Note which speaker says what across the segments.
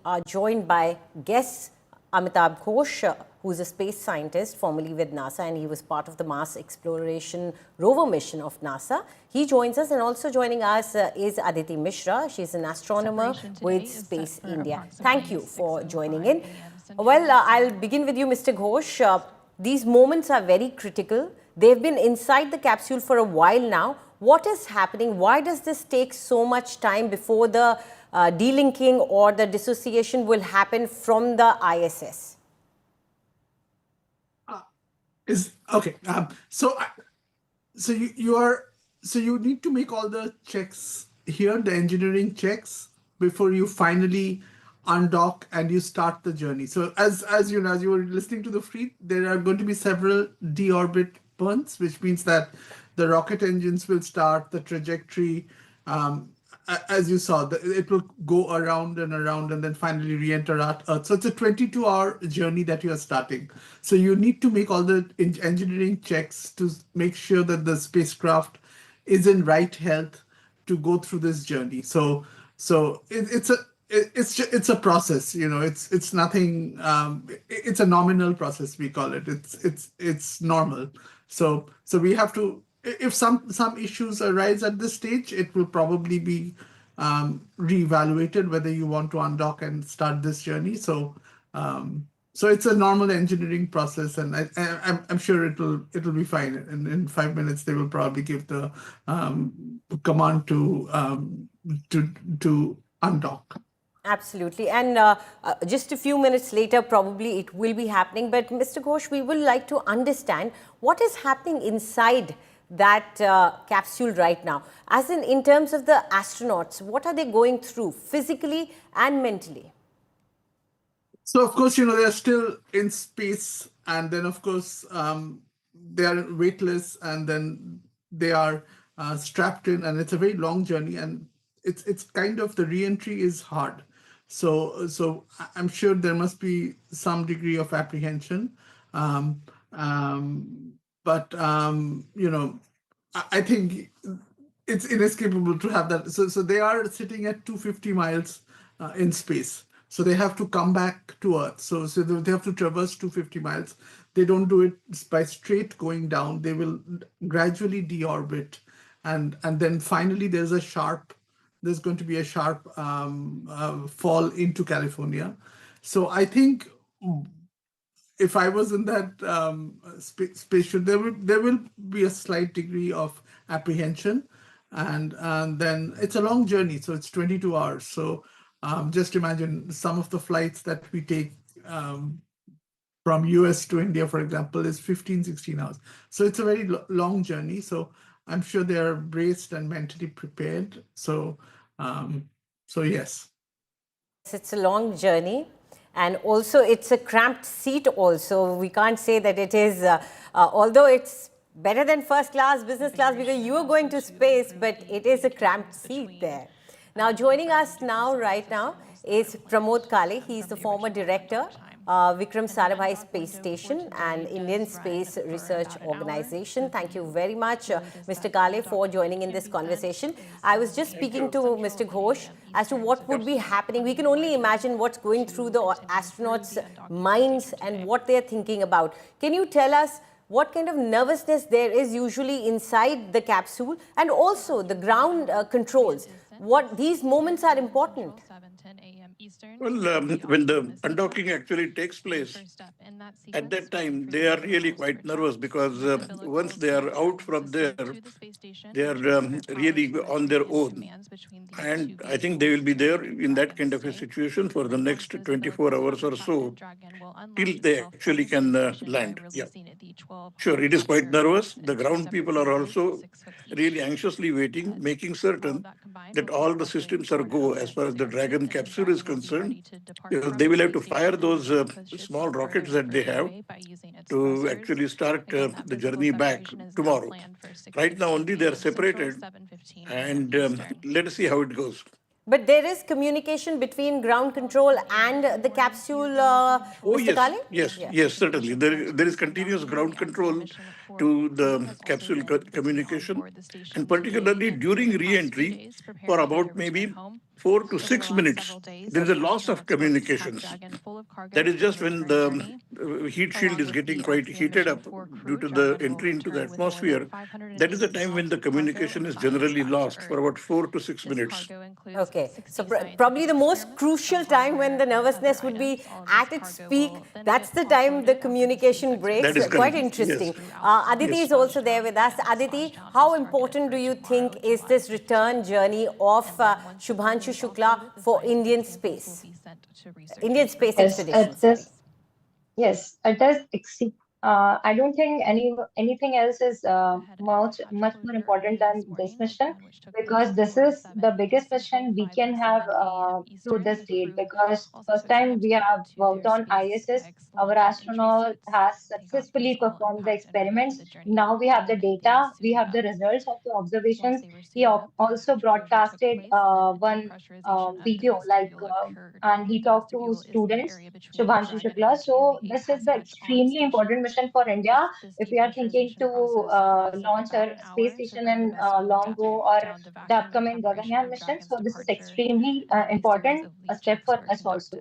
Speaker 1: are joined by guests Amitabh Ghosh, who is a space scientist formerly with NASA, and he was part of the Mars Exploration Rover mission of NASA. He joins us, and also joining us is Aditi Mishra. She's an astronomer with Space India. Thank you for joining in. Well, I'll begin with you, Mr. Ghosh. These moments are very critical. They've been inside the capsule for a while now. What is happening? Why does this take so much time before the delinking or the dissociation will happen from the ISS?
Speaker 2: Okay. So you need to make all the checks here, the engineering checks, before you finally undock and you start the journey. So as you know, as you were listening to the feed, there are going to be several deorbit burns, which means that the rocket engines will start the trajectory. As you saw, it will go around and then finally re-enter Earth. So it's a 22-hour journey that you are starting. So you need to make all the engineering checks to make sure that the spacecraft is in right health to go through this journey. So it's a process, you know. It's nothing. It's a nominal process, we call it. It's normal. So we have to. If some issues arise at this stage, it will probably be reevaluated whether you want to undock and start this journey. So it's a normal engineering process, and I'm sure it'll be fine. And in 5 minutes, they will probably give the command to undock.
Speaker 1: Absolutely. And just a few minutes later, probably it will be happening. But Mr. Ghosh, we would like to understand what is happening inside that capsule right now, as in terms of the astronauts. What are they going through physically and mentally?
Speaker 2: So of course, you know, they're still in space, and then of course they are weightless, and then they are strapped in, and it's a very long journey, and it's kind of, the re-entry is hard. So I'm sure there must be some degree of apprehension. But you know, I think it's inescapable to have that. So they are sitting at 250 miles in space. So they have to come back to Earth. So they have to traverse 250 miles. They don't do it by straight going down. They will gradually deorbit, and then finally there's going to be a sharp fall into California. So I think if I was in that spaceship, there will be a slight degree of apprehension, and then it's a long journey, so it's 22 hours. So just imagine some of the flights that we take from US to India, for example, is 15-16 hours. So it's a very long journey. So I'm sure they are braced and mentally prepared. So yes.
Speaker 1: It's a long journey. And also, it's a cramped seat also. We can't say that it is, although it's better than first class, business class, because you are going to space, but it is a cramped seat there. Now, joining us right now, is Pramod Kale. He's the former director, Vikram Sarabhai Space Station and Indian Space Research Organization. Thank you very much, Mr. Kale, for joining in this conversation. I was just speaking to Mr. Ghosh as to what would be happening. We can only imagine what's going through the astronauts' minds and what they're thinking about. Can you tell us what kind of nervousness there is usually inside the capsule, and also the ground controls? What these moments are important?
Speaker 3: Well, when the undocking actually takes place, at that time, they are really quite nervous, because once they are out from there, they are really on their own. And I think they will be there in that kind of a situation for the next 24 hours or so, till they actually can land. Yeah. Sure, it is quite nervous. The ground people are also really anxiously waiting, making certain that all the systems are go as far as the Dragon capsule is concerned. They will have to fire those small rockets that they have to actually start the journey back tomorrow. Right now, only they are separated, and let us see how it goes.
Speaker 1: But there is communication between ground control and the capsule, Mr. Kale?
Speaker 3: Yes, certainly. There is continuous ground control to the capsule communication, and particularly during re-entry, for about maybe 4 to 6 minutes, there is a loss of communications. That is just when the heat shield is getting quite heated up due to the entry into the atmosphere. That is the time when the communication is generally lost for about 4 to 6 minutes.
Speaker 1: Okay, so probably the most crucial time when the nervousness would be at its peak, that's the time the communication breaks.
Speaker 3: That is
Speaker 1: Quite
Speaker 3: correct.
Speaker 1: interesting.
Speaker 3: Yes.
Speaker 1: Aditi is also there with us. Aditi, how important do you think is this return journey of Shubhanshu Shukla for Indian space? Indian space expedition, sorry.
Speaker 4: Yes, it does exceed. I don't think anything else is much more important than this mission, because this is the biggest mission we can have to this date. Because first time we have worked on ISS, our astronaut has successfully performed the experiments. Now we have the data, we have the results of the observations. He also broadcasted one video, and he talked to students, Shubhanshu Shukla. So this is the extremely important mission for India. If we are thinking to launch a space station in long go, or the upcoming Gaganyaan mission, so this is extremely important a step for us also.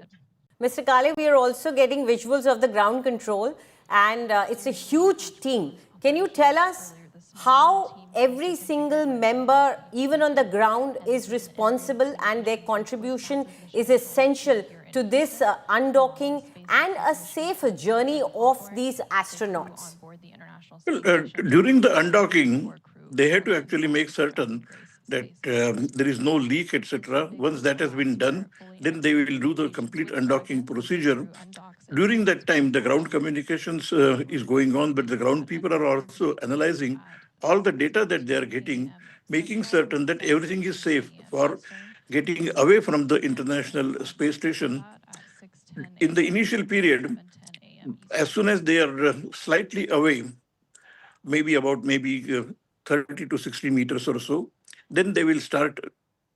Speaker 1: Mr. Kale, we are also getting visuals of the ground control, and it's a huge team. Can you tell us how every single member, even on the ground, is responsible and their contribution is essential to this undocking and a safe journey of these astronauts?
Speaker 3: Well, during the undocking, they had to actually make certain that there is no leak, etc. Once that has been done, then they will do the complete undocking procedure. During that time, the ground communications is going on, but the ground people are also analyzing all the data that they are getting, making certain that everything is safe for getting away from the International Space Station. In the initial period, as soon as they are slightly away, maybe 30 to 60 meters or so, then they will start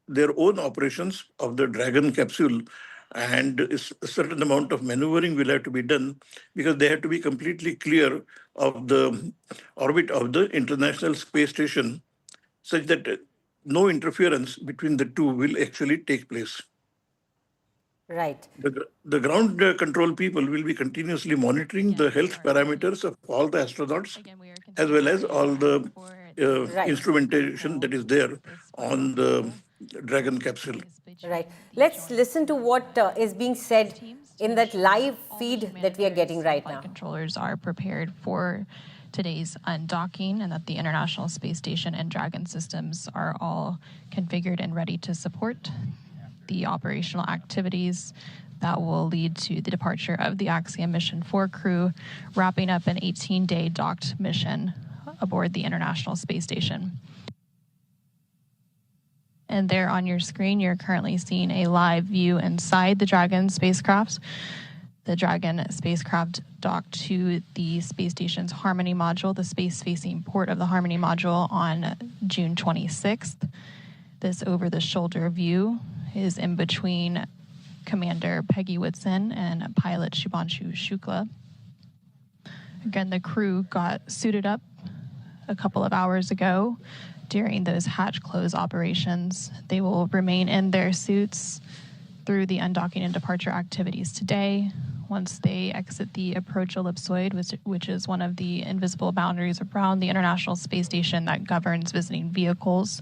Speaker 3: their own operations of the Dragon capsule, and a certain amount of maneuvering will have to be done because they have to be completely clear of the orbit of the International Space Station, such that no interference between the two will actually take place.
Speaker 1: Right.
Speaker 3: The ground control people will be continuously monitoring the health parameters of all the astronauts, as well as all the instrumentation that is there on the Dragon capsule.
Speaker 1: Right. Let's listen to what is being said in that live feed that we are getting right now.
Speaker 5: Controllers are prepared for today's undocking, and that the International Space Station and Dragon systems are all configured and ready to support the operational activities that will lead to the departure of the Axiom Mission 4 crew, wrapping up an 18-day docked mission aboard the International Space Station. And there on your screen, you're currently seeing a live view inside the Dragon spacecraft. The Dragon spacecraft docked to the space station's Harmony module, the space-facing port of the Harmony module, on June 26th. This over-the-shoulder view is in between Commander Peggy Whitson and pilot Shubhanshu Shukla. Again, the crew got suited up a couple of hours ago during those hatch close operations. They will remain in their suits through the undocking and departure activities today. Once they exit the approach ellipsoid, which is one of the invisible boundaries around the International Space Station that governs visiting vehicles,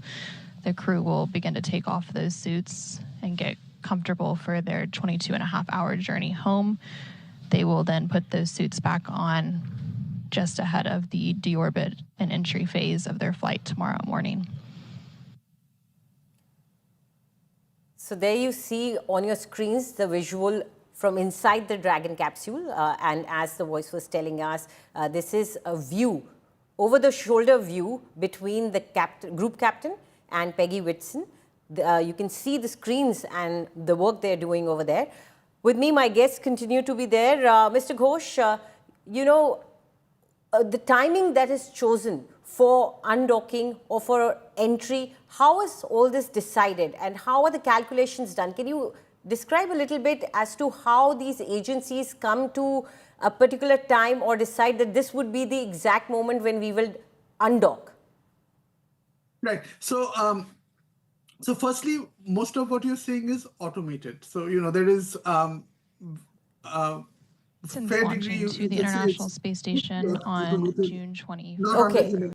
Speaker 5: the crew will begin to take off those suits and get comfortable for their 22.5-hour journey home. They will then put those suits back on just ahead of the deorbit and entry phase of their flight tomorrow morning.
Speaker 1: So there you see on your screens the visual from inside the Dragon capsule. And as the voice was telling us, this is a view, over-the-shoulder view between the group captain and Peggy Whitson. You can see the screens and the work they're doing over there. With me, my guests continue to be there. Mr. Ghosh, the timing that is chosen for undocking or for entry, how is all this decided and how are the calculations done? Can you describe a little bit as to how these agencies come to a particular time or decide that this would be the exact moment when we will undock?
Speaker 2: Right. So So firstly, most of what you're saying is automated. So, there is
Speaker 5: Whitson's
Speaker 2: fair
Speaker 5: launching
Speaker 2: degree,
Speaker 5: to the
Speaker 2: let's say
Speaker 5: International
Speaker 2: it's
Speaker 5: Space Station on
Speaker 2: automated,
Speaker 5: June 21st.
Speaker 2: not
Speaker 1: Okay.
Speaker 2: 100%